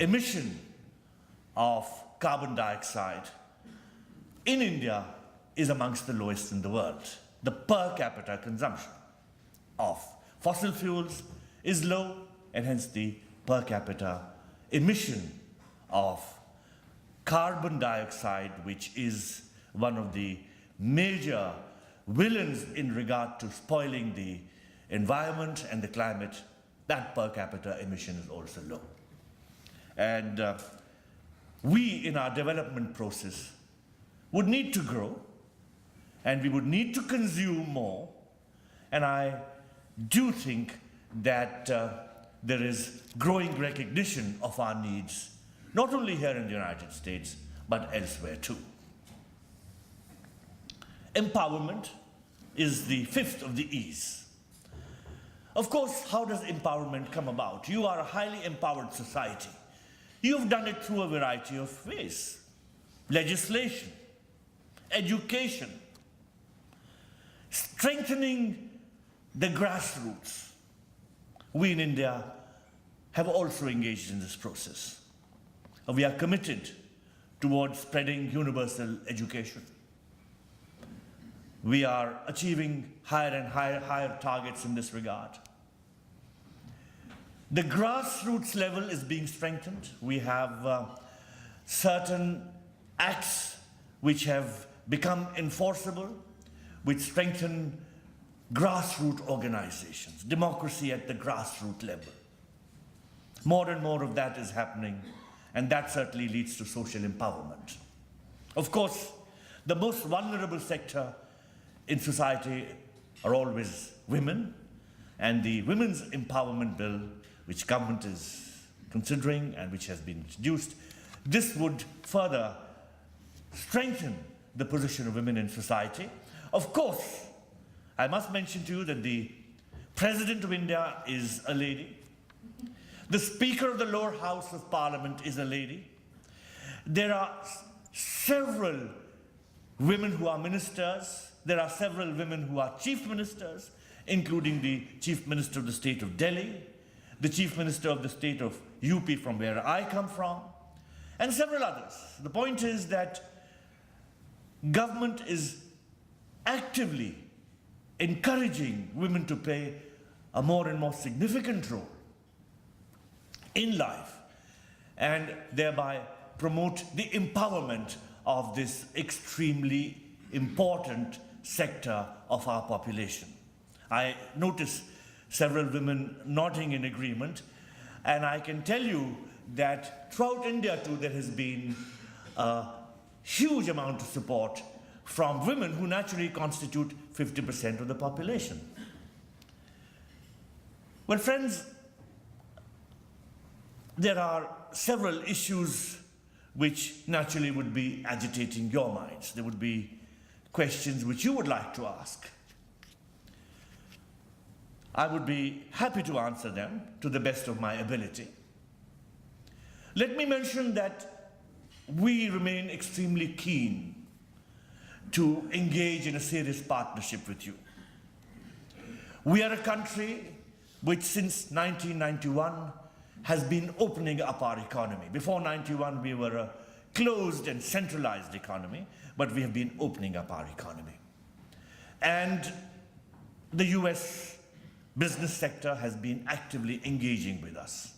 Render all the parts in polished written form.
emission of carbon dioxide in India is amongst the lowest in the world. The per capita consumption of fossil fuels is low, and hence the per capita emission of carbon dioxide, which is one of the major villains in regard to spoiling the environment and the climate, that per capita emission is also low. And we, in our development process, would need to grow, and we would need to consume more, and I do think that there is growing recognition of our needs, not only here in the United States, but elsewhere too. Empowerment is the fifth of the E's. Of course, how does empowerment come about? You are a highly empowered society. You've done it through a variety of ways: legislation, education, strengthening the grassroots. We in India have also engaged in this process. We are committed towards spreading universal education. We are achieving higher and higher targets in this regard. The grassroots level is being strengthened. We have certain acts which have become enforceable, which strengthen grassroots organizations, democracy at the grassroots level. More and more of that is happening, and that certainly leads to social empowerment. Of course, the most vulnerable sector in society are always women, and the Women's Empowerment Bill, which government is considering and which has been introduced, this would further strengthen the position of women in society. Of course, I must mention to you that the President of India is a lady. The Speaker of the Lower House of Parliament is a lady. There are several women who are ministers. There are several women who are chief ministers, including the Chief Minister of the state of Delhi, the Chief Minister of the state of UP from where I come from, and several others. The point is that government is actively encouraging women to play a more and more significant role in life, and thereby promote the empowerment of this extremely important sector of our population. I notice several women nodding in agreement, and I can tell you that throughout India too there has been a huge amount of support from women who naturally constitute 50% of the population. Well, friends, there are several issues which naturally would be agitating your minds. There would be questions which you would like to ask. I would be happy to answer them to the best of my ability. Let me mention that we remain extremely keen to engage in a serious partnership with you. We are a country which since 1991 has been opening up our economy. Before 91 we were a closed and centralized economy, but we have been opening up our economy. And the US business sector has been actively engaging with us.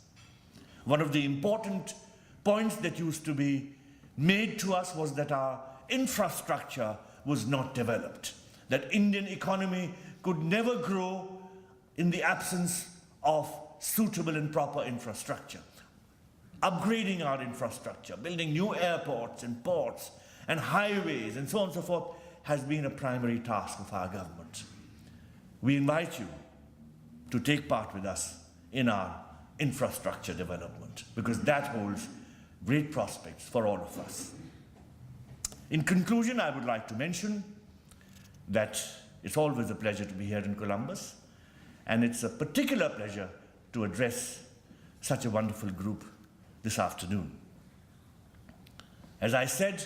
One of the important points that used to be made to us was that our infrastructure was not developed, that Indian economy could never grow in the absence of suitable and proper infrastructure. Upgrading our infrastructure, building new airports and ports and highways and so on and so forth has been a primary task of our government. We invite you to take part with us in our infrastructure development, because that holds great prospects for all of us. In conclusion, I would like to mention that it's always a pleasure to be here in Columbus, and it's a particular pleasure to address such a wonderful group this afternoon. As I said,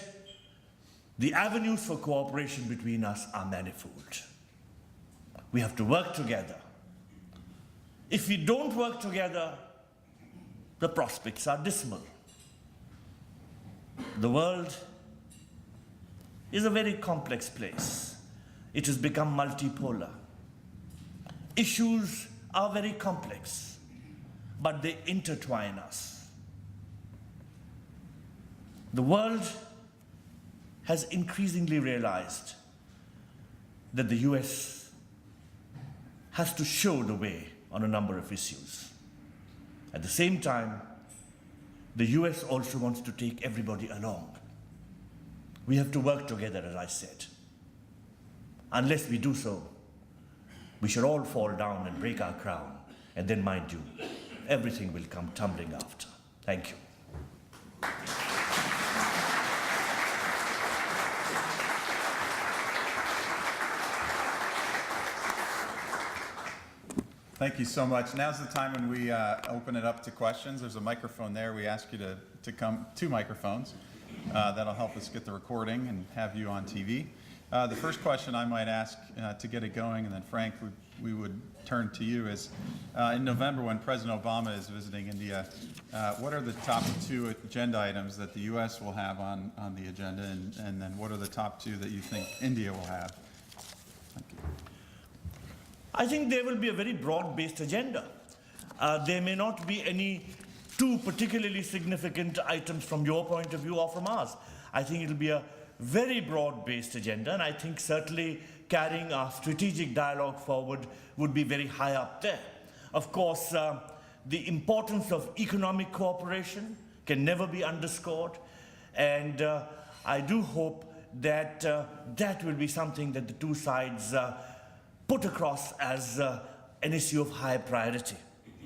the avenues for cooperation between us are manifold. We have to work together. If we don't work together, the prospects are dismal. The world is a very complex place. It has become multipolar. Issues are very complex, but they intertwine us. The world has increasingly realized that the US has to show the way on a number of issues. At the same time, the US also wants to take everybody along. We have to work together, as I said. Unless we do so, we shall all fall down and break our crown, and then, mind you, everything will come tumbling after. Thank you. Thank you so much. Now's the time when we open it up to questions. There's a microphone there. We ask you to come, 2 microphones. That'll help us get the recording and have you on TV. The first question I might ask to get it going, and then Frank, we would turn to you, is in November when President Obama is visiting India, what are the top 2 agenda items that the U.S. will have on the agenda, and then what are the top 2 that you think India will have? Thank you. I think there will be a very broad-based agenda. There may not be any 2 particularly significant items from your point of view or from ours. I think it will be a very broad-based agenda, and I think certainly carrying our strategic dialogue forward would be very high up there. Of course, the importance of economic cooperation can never be underscored, and I do hope that that will be something that the 2 sides put across as an issue of high priority.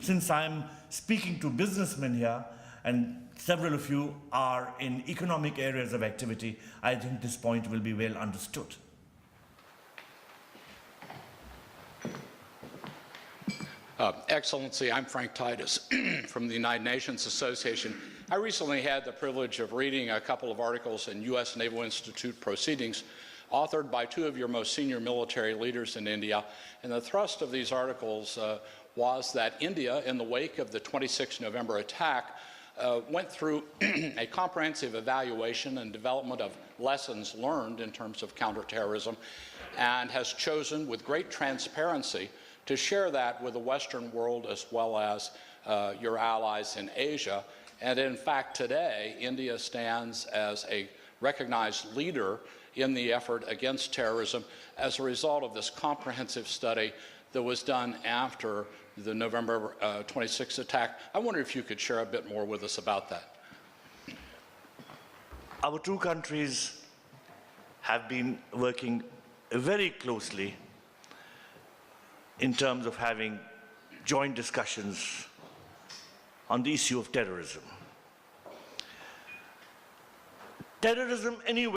Since I'm speaking to businessmen here, and several of you are in economic areas of activity, I think this point will be well understood. Excellency, I'm Frank Titus from the United Nations Association. I recently had the privilege of reading a couple of articles in U.S. Naval Institute proceedings authored by 2 of your most senior military leaders in India. And the thrust of these articles was that India, in the wake of the 26 November attack, went through a comprehensive evaluation and development of lessons learned in terms of counterterrorism, and has chosen with great transparency to share that with the Western world as well as your allies in Asia. And in fact, today, India stands as a recognized leader in the effort against terrorism as a result of this comprehensive study that was done after the November 26th attack. I wonder if you could share a bit more with us about that. Our 2 countries have been working very closely in terms of having joint discussions on the issue of terrorism. Terrorism anyway